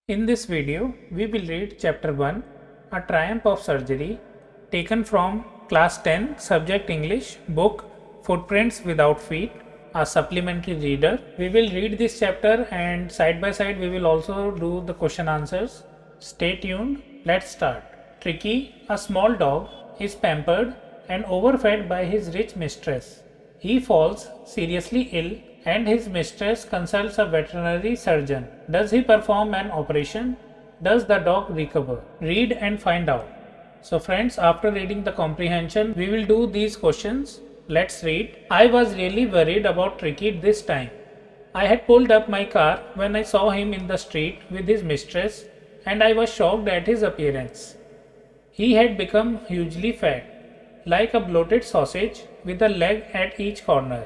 In this video, we will read Chapter 1, A Triumph of Surgery, taken from Class 10, Subject English, book Footprints Without Feet, a supplementary reader. We will read this chapter and side by side we will also do the question answers. Stay tuned. Let's start. Tricky, a small dog, is pampered and overfed by his rich mistress. He falls seriously ill and his mistress consults a veterinary surgeon. Does he perform an operation? Does the dog recover? Read and find out. So friends, after reading the comprehension, we will do these questions. Let's read. I was really worried about Tricky this time. I had pulled up my car when I saw him in the street with his mistress and I was shocked at his appearance. He had become hugely fat, like a bloated sausage with a leg at each corner.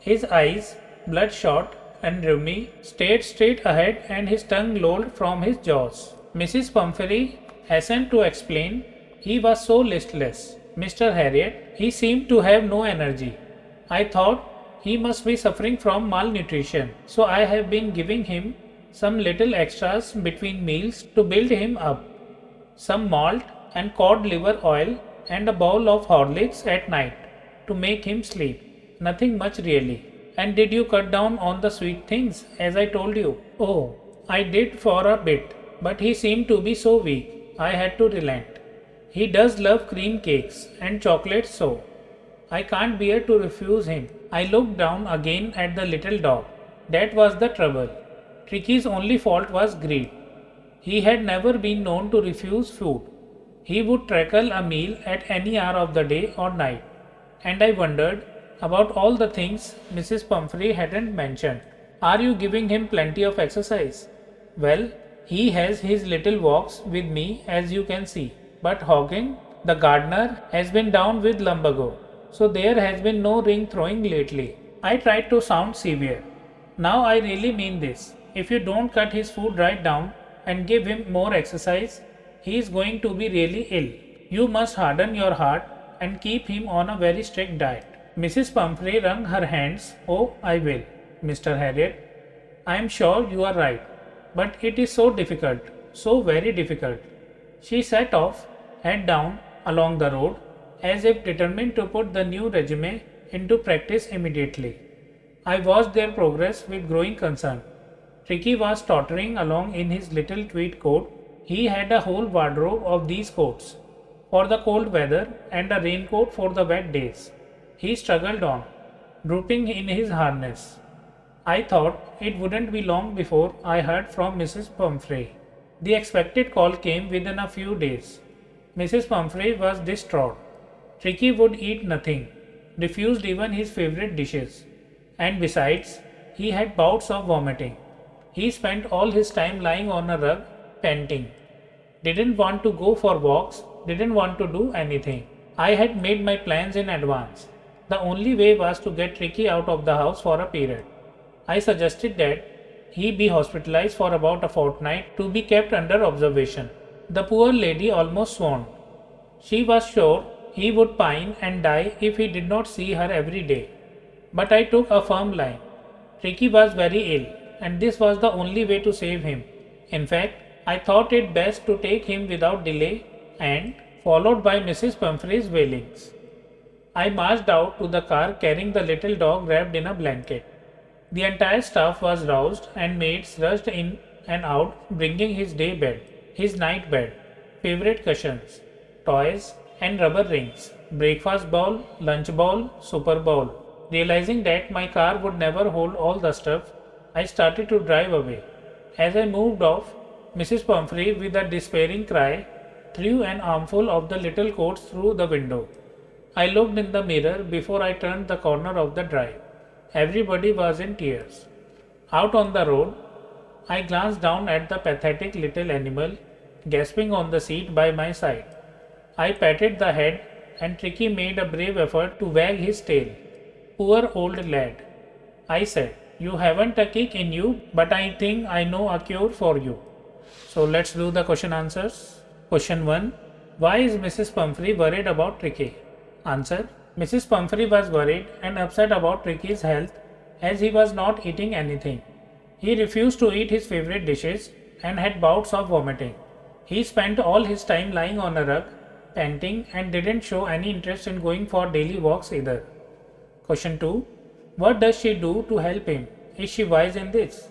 His eyes, bloodshot and rheumy, stared straight ahead and his tongue lolled from his jaws. Mrs. Pumphrey hastened to explain he was so listless. Mr. Harriet, he seemed to have no energy. I thought he must be suffering from malnutrition, so I have been giving him some little extras between meals to build him up. Some malt and cod liver oil and a bowl of Horlicks at night to make him sleep. Nothing much really. And did you cut down on the sweet things as I told you? Oh, I did for a bit, but he seemed to be so weak, I had to relent. He does love cream cakes and chocolates so. I can't bear to refuse him. I looked down again at the little dog. That was the trouble. Tricky's only fault was greed. He had never been known to refuse food. He would tackle a meal at any hour of the day or night. And I wondered about all the things Mrs. Pumphrey hadn't mentioned. Are you giving him plenty of exercise? Well, he has his little walks with me as you can see. But Hawking, the gardener, has been down with lumbago, so there has been no ring throwing lately. I tried to sound severe. Now I really mean this. If you don't cut his food right down and give him more exercise, he is going to be really ill. You must harden your heart and keep him on a very strict diet. Mrs. Pumphrey wrung her hands. Oh, I will, Mr. Harriet. I am sure you are right. But it is so difficult, so very difficult. She set off, head down, along the road, as if determined to put the new regimen into practice immediately. I watched their progress with growing concern. Tricky was tottering along in his little tweed coat. He had a whole wardrobe of these coats, for the cold weather and a raincoat for the wet days. He struggled on, drooping in his harness. I thought it wouldn't be long before I heard from Mrs. Pumphrey. The expected call came within a few days. Mrs. Pumphrey was distraught. Tricky would eat nothing, refused even his favorite dishes, and besides, he had bouts of vomiting. He spent all his time lying on a rug, panting. Didn't want to go for walks, didn't want to do anything. I had made my plans in advance. The only way was to get Tricky out of the house for a period. I suggested that he be hospitalized for about a fortnight to be kept under observation. The poor lady almost swooned. She was sure he would pine and die if he did not see her every day. But I took a firm line. Tricky was very ill, and this was the only way to save him. In fact, I thought it best to take him without delay and, followed by Mrs. Pumphrey's wailings, I marched out to the car carrying the little dog wrapped in a blanket. The entire staff was roused and maids rushed in and out bringing his day bed, his night bed, favorite cushions, toys and rubber rings, breakfast bowl, lunch bowl, super bowl. Realizing that my car would never hold all the stuff, I started to drive away. As I moved off, Mrs. Pumphrey, with a despairing cry, threw an armful of the little coats through the window. I looked in the mirror before I turned the corner of the drive. Everybody was in tears. Out on the road, I glanced down at the pathetic little animal, gasping on the seat by my side. I patted the head and Tricky made a brave effort to wag his tail. Poor old lad, I said, you haven't a kick in you, but I think I know a cure for you. So let's do the question answers. Question 1. Why is Mrs. Pumphrey worried about Tricky? Answer. Mrs. Pumphrey was worried and upset about Tricky's health as he was not eating anything. He refused to eat his favorite dishes and had bouts of vomiting. He spent all his time lying on a rug, panting, and didn't show any interest in going for daily walks either. Question 2. What does she do to help him? Is she wise in this?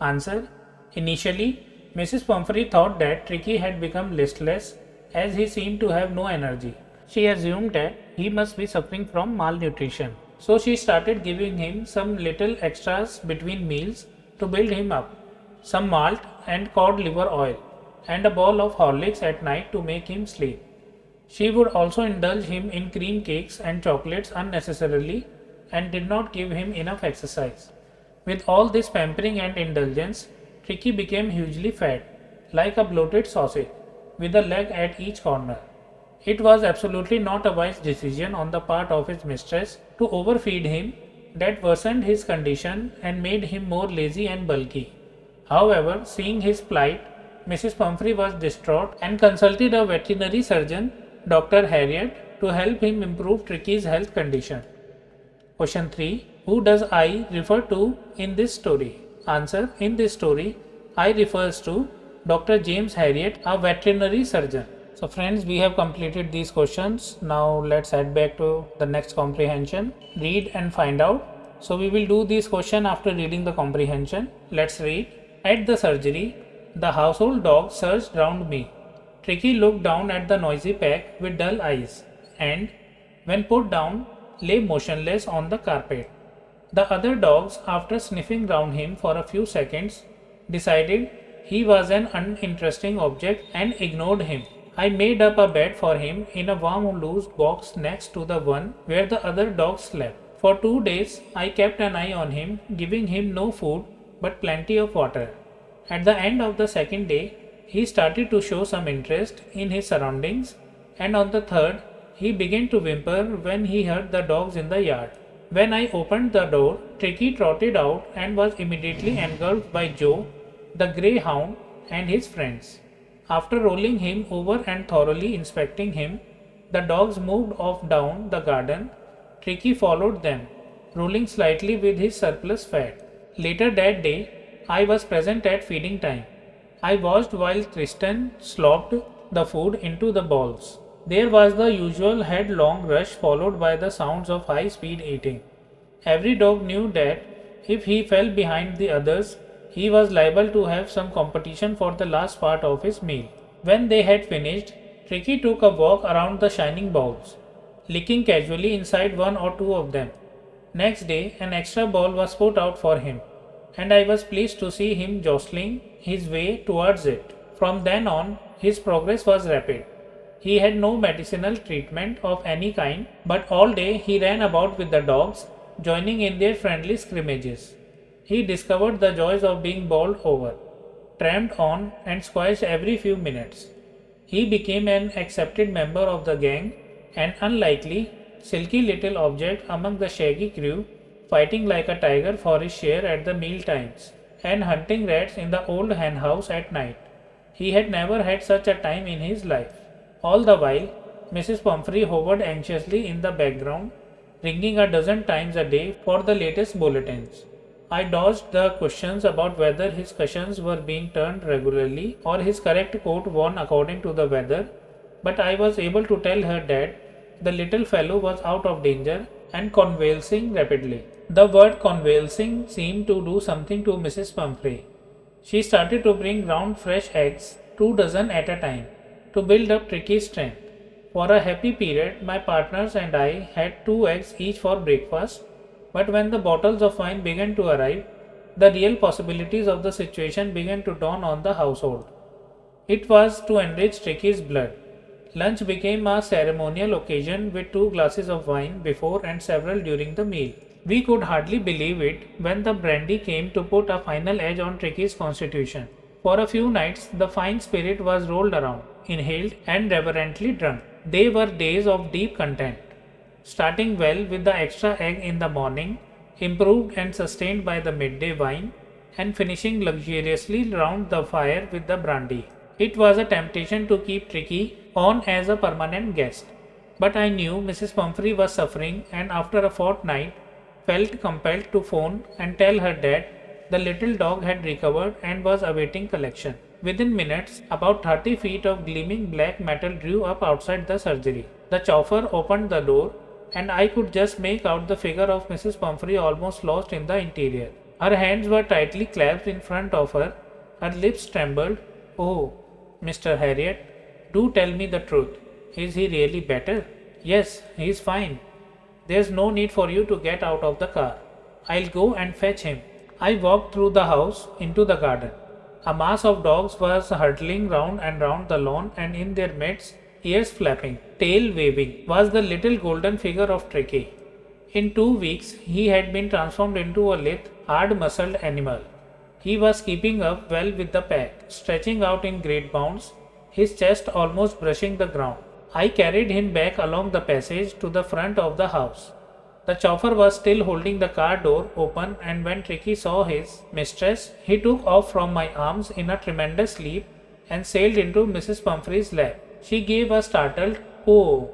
Answer. Initially, Mrs. Pumphrey thought that Tricky had become listless as he seemed to have no energy. She assumed that he must be suffering from malnutrition. So she started giving him some little extras between meals to build him up, some malt and cod liver oil, and a bowl of Horlicks at night to make him sleep. She would also indulge him in cream cakes and chocolates unnecessarily and did not give him enough exercise. With all this pampering and indulgence, Tricky became hugely fat, like a bloated sausage, with a leg at each corner. It was absolutely not a wise decision on the part of his mistress to overfeed him. That worsened his condition and made him more lazy and bulky. However, seeing his plight, Mrs. Pumphrey was distraught and consulted a veterinary surgeon, Dr. Harriet, to help him improve Tricky's health condition. Question 3. Who does I refer to in this story? Answer. In this story, I refers to Dr. James Harriet, a veterinary surgeon. So friends, we have completed these questions. Now let's head back to the next comprehension. Read and find out. So we will do this question after reading the comprehension. Let's read. At the surgery, the household dog surged round me. Tricky looked down at the noisy pack with dull eyes and, when put down, lay motionless on the carpet. The other dogs, after sniffing round him for a few seconds, decided he was an uninteresting object and ignored him. I made up a bed for him in a warm loose box next to the one where the other dogs slept. For 2 days, I kept an eye on him, giving him no food but plenty of water. At the end of the second day, he started to show some interest in his surroundings, and on the third, he began to whimper when he heard the dogs in the yard. When I opened the door, Tricky trotted out and was immediately engulfed by Joe, the greyhound, and his friends. After rolling him over and thoroughly inspecting him, the dogs moved off down the garden. Tricky followed them, rolling slightly with his surplus fat. Later that day, I was present at feeding time. I watched while Tristan slopped the food into the bowls. There was the usual headlong rush followed by the sounds of high-speed eating. Every dog knew that if he fell behind the others, he was liable to have some competition for the last part of his meal. When they had finished, Tricky took a walk around the shining bowls, licking casually inside one or two of them. Next day, an extra bowl was put out for him, and I was pleased to see him jostling his way towards it. From then on, his progress was rapid. He had no medicinal treatment of any kind, but all day he ran about with the dogs, joining in their friendly scrimmages. He discovered the joys of being bowled over, tramped on, and squashed every few minutes. He became an accepted member of the gang, an unlikely, silky little object among the shaggy crew, fighting like a tiger for his share at the meal times, and hunting rats in the old hen house at night. He had never had such a time in his life. All the while, Mrs. Pumphrey hovered anxiously in the background, ringing a dozen times a day for the latest bulletins. I dodged the questions about whether his cushions were being turned regularly or his correct coat worn according to the weather, but I was able to tell her that the little fellow was out of danger and convalescing rapidly. The word convalescing seemed to do something to Mrs. Pumphrey. She started to bring round fresh eggs, 2 dozen at a time, to build up Tricky's strength. For a happy period, my partners and I had 2 eggs each for breakfast, but when the bottles of wine began to arrive, the real possibilities of the situation began to dawn on the household. It was to enrich Tricky's blood. Lunch became a ceremonial occasion with 2 glasses of wine before and several during the meal. We could hardly believe it when the brandy came to put a final edge on Tricky's constitution. For a few nights, the fine spirit was rolled around, inhaled, and reverently drunk. They were days of deep content. Starting well with the extra egg in the morning, improved and sustained by the midday wine, and finishing luxuriously round the fire with the brandy. It was a temptation to keep Tricky on as a permanent guest. But I knew Mrs. Pumphrey was suffering, and after a fortnight, felt compelled to phone and tell her that the little dog had recovered and was awaiting collection. Within minutes, about 30 feet of gleaming black metal drew up outside the surgery. The chauffeur opened the door, and I could just make out the figure of Mrs. Pumphrey almost lost in the interior. Her hands were tightly clasped in front of her. Her lips trembled. "Oh, Mr. Harriet, do tell me the truth. Is he really better?" "Yes, he is fine. There's no need for you to get out of the car. I'll go and fetch him." I walked through the house into the garden. A mass of dogs was hurtling round and round the lawn, and in their midst, ears flapping, tail waving, was the little golden figure of Tricky. In 2 weeks, he had been transformed into a lithe, hard-muscled animal. He was keeping up well with the pack, stretching out in great bounds, his chest almost brushing the ground. I carried him back along the passage to the front of the house. The chauffeur was still holding the car door open, and when Tricky saw his mistress, he took off from my arms in a tremendous leap and sailed into Mrs. Pumphrey's lap. She gave a startled "oh,"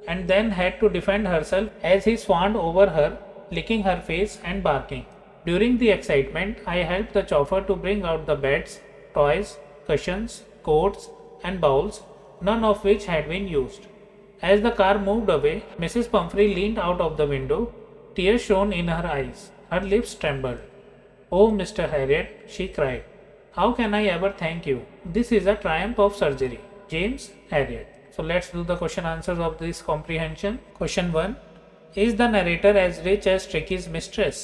and then had to defend herself as he swarmed over her, licking her face and barking. During the excitement, I helped the chauffeur to bring out the beds, toys, cushions, coats, and bowls, none of which had been used. As the car moved away, Mrs. Pumphrey leaned out of the window. Tears shone in her eyes. Her lips trembled. "Oh, Mr. Harriet," she cried, "how can I ever thank you? This is a triumph of surgery. James Harriet." So let's do the question answers of this comprehension. Question 1. Is the narrator as rich as Tricky's mistress?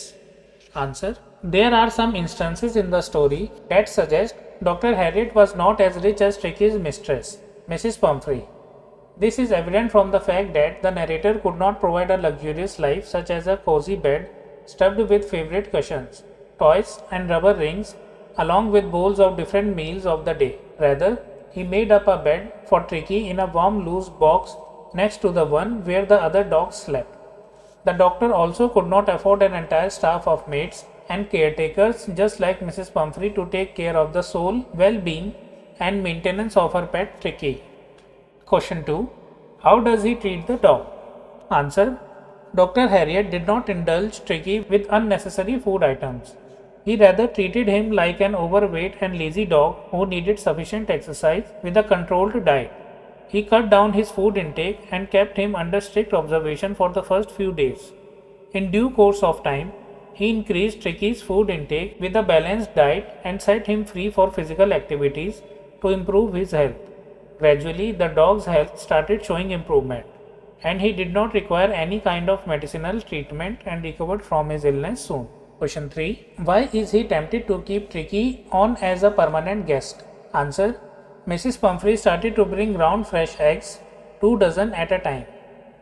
Answer. There are some instances in the story that suggest Dr. Harriet was not as rich as Tricky's mistress, Mrs. Pumphrey. This is evident from the fact that the narrator could not provide a luxurious life such as a cozy bed stuffed with favorite cushions, toys and rubber rings along with bowls of different meals of the day. Rather, he made up a bed for Tricky in a warm loose box next to the one where the other dogs slept. The doctor also could not afford an entire staff of maids and caretakers just like Mrs. Pumphrey to take care of the soul, well-being and maintenance of her pet Tricky. Question 2. How does he treat the dog? Answer. Dr. Harriet did not indulge Tricky with unnecessary food items. He rather treated him like an overweight and lazy dog who needed sufficient exercise with a controlled diet. He cut down his food intake and kept him under strict observation for the first few days. In due course of time, he increased Tricky's food intake with a balanced diet and set him free for physical activities to improve his health. Gradually, the dog's health started showing improvement, and he did not require any kind of medicinal treatment and recovered from his illness soon. Question 3. Why is he tempted to keep Tricky on as a permanent guest? Answer. Mrs. Pumphrey started to bring round fresh eggs, 2 dozen at a time,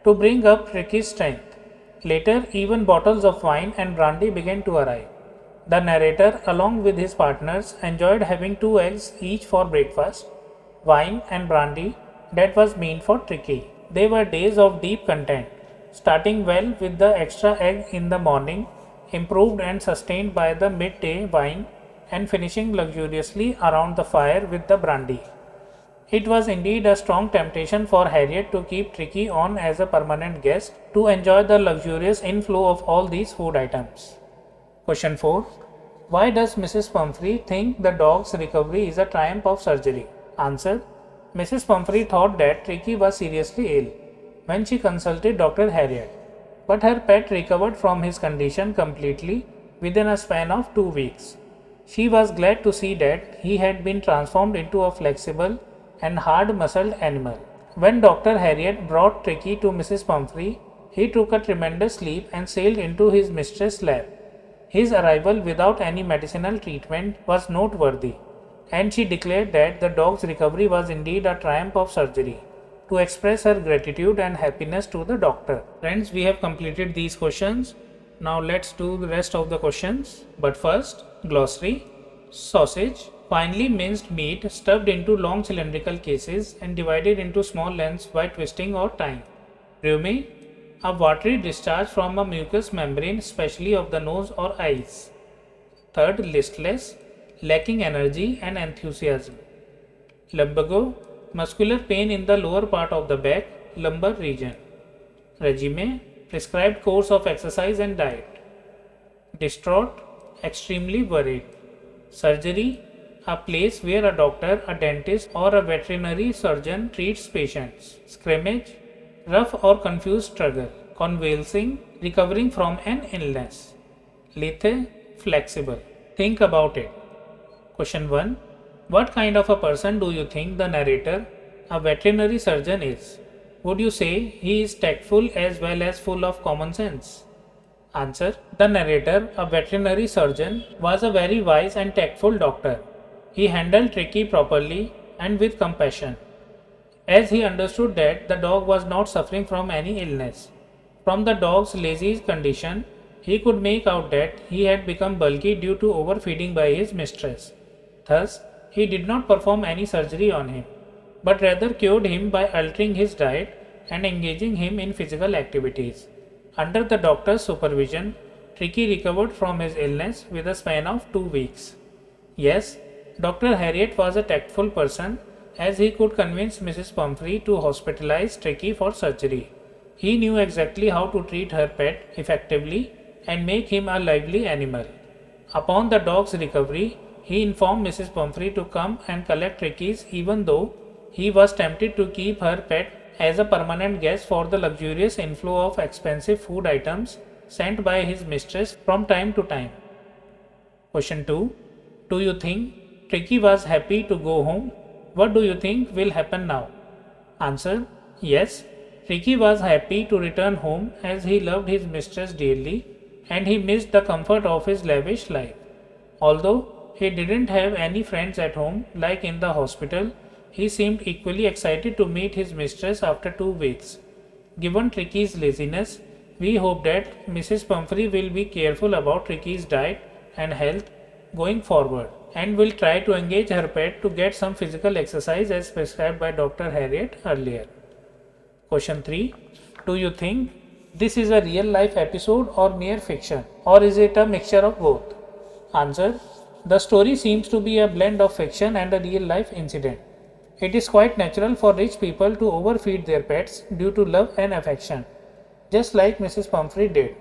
to bring up Tricky's strength. Later, even bottles of wine and brandy began to arrive. The narrator, along with his partners, enjoyed having 2 eggs each for breakfast, wine and brandy that was meant for Tricky. They were days of deep content, starting well with the extra egg in the morning, improved and sustained by the midday wine, and finishing luxuriously around the fire with the brandy. It was indeed a strong temptation for Harriet to keep Tricky on as a permanent guest to enjoy the luxurious inflow of all these food items. Question 4. Why does Mrs. Pumphrey think the dog's recovery is a triumph of surgery? Answer. Mrs. Pumphrey thought that Tricky was seriously ill when she consulted Dr. Harriet, but her pet recovered from his condition completely within a span of 2 weeks. She was glad to see that he had been transformed into a flexible and hard-muscled animal. When Dr. Harriet brought Tricky to Mrs. Pumphrey, he took a tremendous leap and sailed into his mistress' lap. His arrival without any medicinal treatment was noteworthy, and she declared that the dog's recovery was indeed a triumph of surgery, to express her gratitude and happiness to the doctor. Friends, we have completed these questions. Now let's do the rest of the questions. But first, glossary. Sausage, finely minced meat stuffed into long cylindrical cases and divided into small lengths by twisting or tying. Rheumy, a watery discharge from a mucous membrane, especially of the nose or eyes. Third, listless, lacking energy and enthusiasm. Lumbago, muscular pain in the lower part of the back, lumbar region. Regime, prescribed course of exercise and diet. Distraught, extremely worried. Surgery, a place where a doctor, a dentist, or a veterinary surgeon treats patients. Scrimmage, rough or confused struggle. Convalescing, recovering from an illness. Lethe, flexible. Think about it. Question 1. What kind of a person do you think the narrator, a veterinary surgeon, is? Would you say he is tactful as well as full of common sense? Answer. The narrator, a veterinary surgeon, was a very wise and tactful doctor. He handled Tricky properly and with compassion, as he understood that the dog was not suffering from any illness. From the dog's lazy condition, he could make out that he had become bulky due to overfeeding by his mistress. Thus, he did not perform any surgery on him, but rather cured him by altering his diet and engaging him in physical activities. Under the doctor's supervision, Tricky recovered from his illness with a span of 2 weeks. Yes, Dr. Harriet was a tactful person, as he could convince Mrs. Pumphrey to hospitalize Tricky for surgery. He knew exactly how to treat her pet effectively and make him a lively animal. Upon the dog's recovery, he informed Mrs. Pumphrey to come and collect Tricky's, even though he was tempted to keep her pet as a permanent guest for the luxurious inflow of expensive food items sent by his mistress from time to time. Question 2. Do you think Tricky was happy to go home? What do you think will happen now? Answer. Yes, Tricky was happy to return home as he loved his mistress dearly and he missed the comfort of his lavish life. Although he didn't have any friends at home like in the hospital, he seemed equally excited to meet his mistress after 2 weeks. Given Tricky's laziness, we hope that Mrs. Pumphrey will be careful about Tricky's diet and health going forward and will try to engage her pet to get some physical exercise as prescribed by Dr. Harriet earlier. Question 3. Do you think this is a real life episode or mere fiction, or is it a mixture of both? Answer. The story seems to be a blend of fiction and a real life incident. It is quite natural for rich people to overfeed their pets due to love and affection, just like Mrs. Pumphrey did.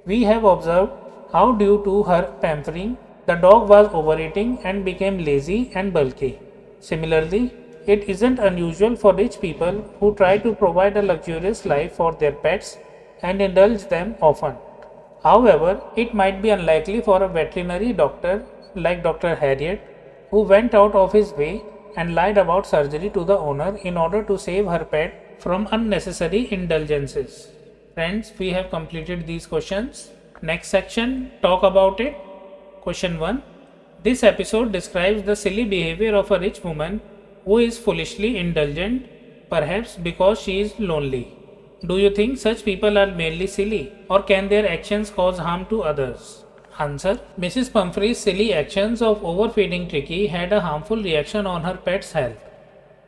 We have observed how, due to her pampering, the dog was overeating and became lazy and bulky. Similarly, it isn't unusual for rich people who try to provide a luxurious life for their pets and indulge them often. However, it might be unlikely for a veterinary doctor like Dr. Harriet, who went out of his way and lied about surgery to the owner in order to save her pet from unnecessary indulgences. Friends, we have completed these questions. Next section, talk about it. Question 1. This episode describes the silly behavior of a rich woman who is foolishly indulgent, perhaps because she is lonely. Do you think such people are merely silly, or can their actions cause harm to others? Answer. Mrs. Pumphrey's silly actions of overfeeding Tricky had a harmful reaction on her pet's health.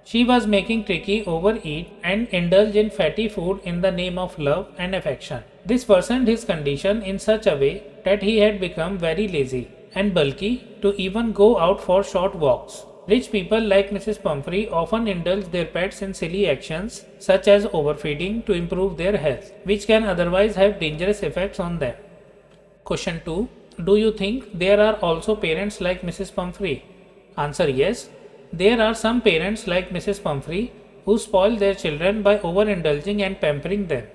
She was making Tricky overeat and indulge in fatty food in the name of love and affection. This worsened his condition in such a way that he had become very lazy and bulky to even go out for short walks. Rich people like Mrs. Pumphrey often indulge their pets in silly actions such as overfeeding to improve their health, which can otherwise have dangerous effects on them. Question 2. Do you think there are also parents like Mrs. Pumphrey? Answer. Yes. There are some parents like Mrs. Pumphrey who spoil their children by overindulging and pampering them.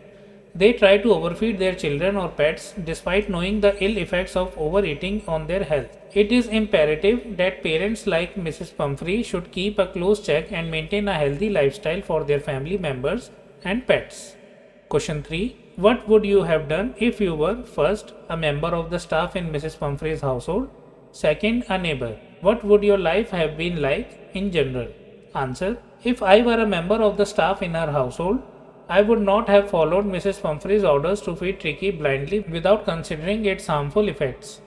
They try to overfeed their children or pets despite knowing the ill effects of overeating on their health. It is imperative that parents like Mrs. Pumphrey should keep a close check and maintain a healthy lifestyle for their family members and pets. Question 3. What would you have done if you were, first, a member of the staff in Mrs. Pumphrey's household, second, a neighbor? What would your life have been like in general? Answer. If I were a member of the staff in her household, I would not have followed Mrs. Pumphrey's orders to feed Tricky blindly without considering its harmful effects.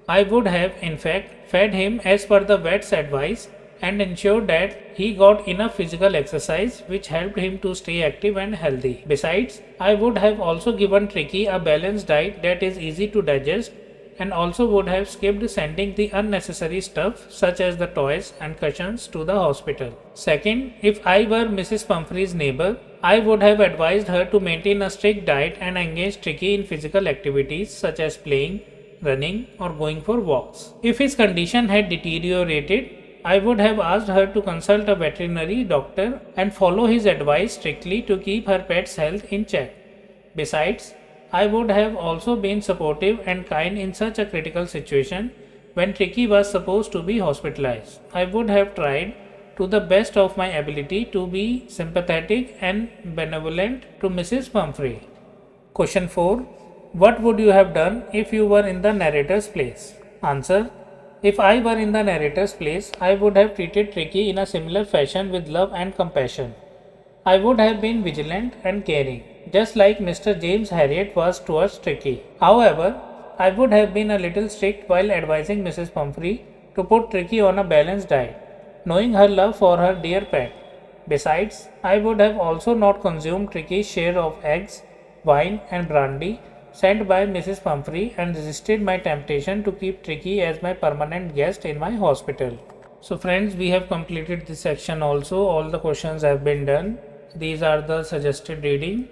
I would have, in fact, fed him as per the vet's advice and ensured that he got enough physical exercise which helped him to stay active and healthy. Besides, I would have also given Tricky a balanced diet that is easy to digest and also would have skipped sending the unnecessary stuff such as the toys and cushions to the hospital. Second, if I were Mrs. Pumphrey's neighbor, I would have advised her to maintain a strict diet and engage Tricky in physical activities such as playing, running or going for walks. If his condition had deteriorated, I would have asked her to consult a veterinary doctor and follow his advice strictly to keep her pet's health in check. Besides, I would have also been supportive and kind in such a critical situation when Tricky was supposed to be hospitalized. I would have tried to the best of my ability to be sympathetic and benevolent to Mrs. Pumphrey. Question 4. What would you have done if you were in the narrator's place? Answer. If I were in the narrator's place, I would have treated Tricky in a similar fashion with love and compassion. I would have been vigilant and caring, just like Mr. James Harriet was towards Tricky. However, I would have been a little strict while advising Mrs. Pumphrey to put Tricky on a balanced diet, knowing her love for her dear pet. Besides, I would have also not consumed Tricky's share of eggs, wine and brandy sent by Mrs. Pumphrey and resisted my temptation to keep Tricky as my permanent guest in my hospital. So friends, we have completed this section also. All the questions have been done. These are the suggested reading.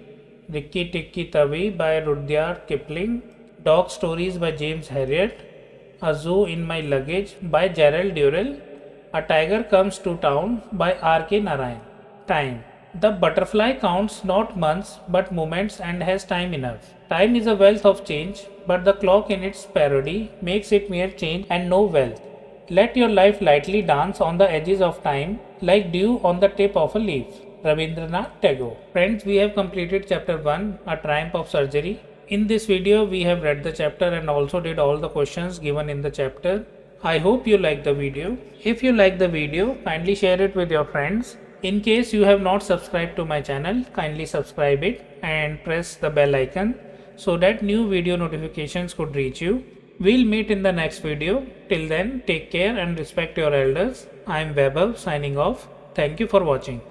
Rikki Tikki Tavi by Rudyard Kipling, Dog Stories by James Harriet, A Zoo in My Luggage by Gerald Durrell, A Tiger Comes to Town by R.K. Narayan. Time. The butterfly counts not months but moments and has time enough. Time is a wealth of change, but the clock in its parody makes it mere change and no wealth. Let your life lightly dance on the edges of time like dew on the tip of a leaf. Rabindranath Tagore. Friends, we have completed chapter 1, A Triumph of Surgery. In this video, we have read the chapter and also did all the questions given in the chapter. I hope you like the video. If you like the video, kindly share it with your friends. In case you have not subscribed to my channel, kindly subscribe it and press the bell icon so that new video notifications could reach you. We'll meet in the next video. Till then, take care and respect your elders. I am Vaibhav signing off. Thank you for watching.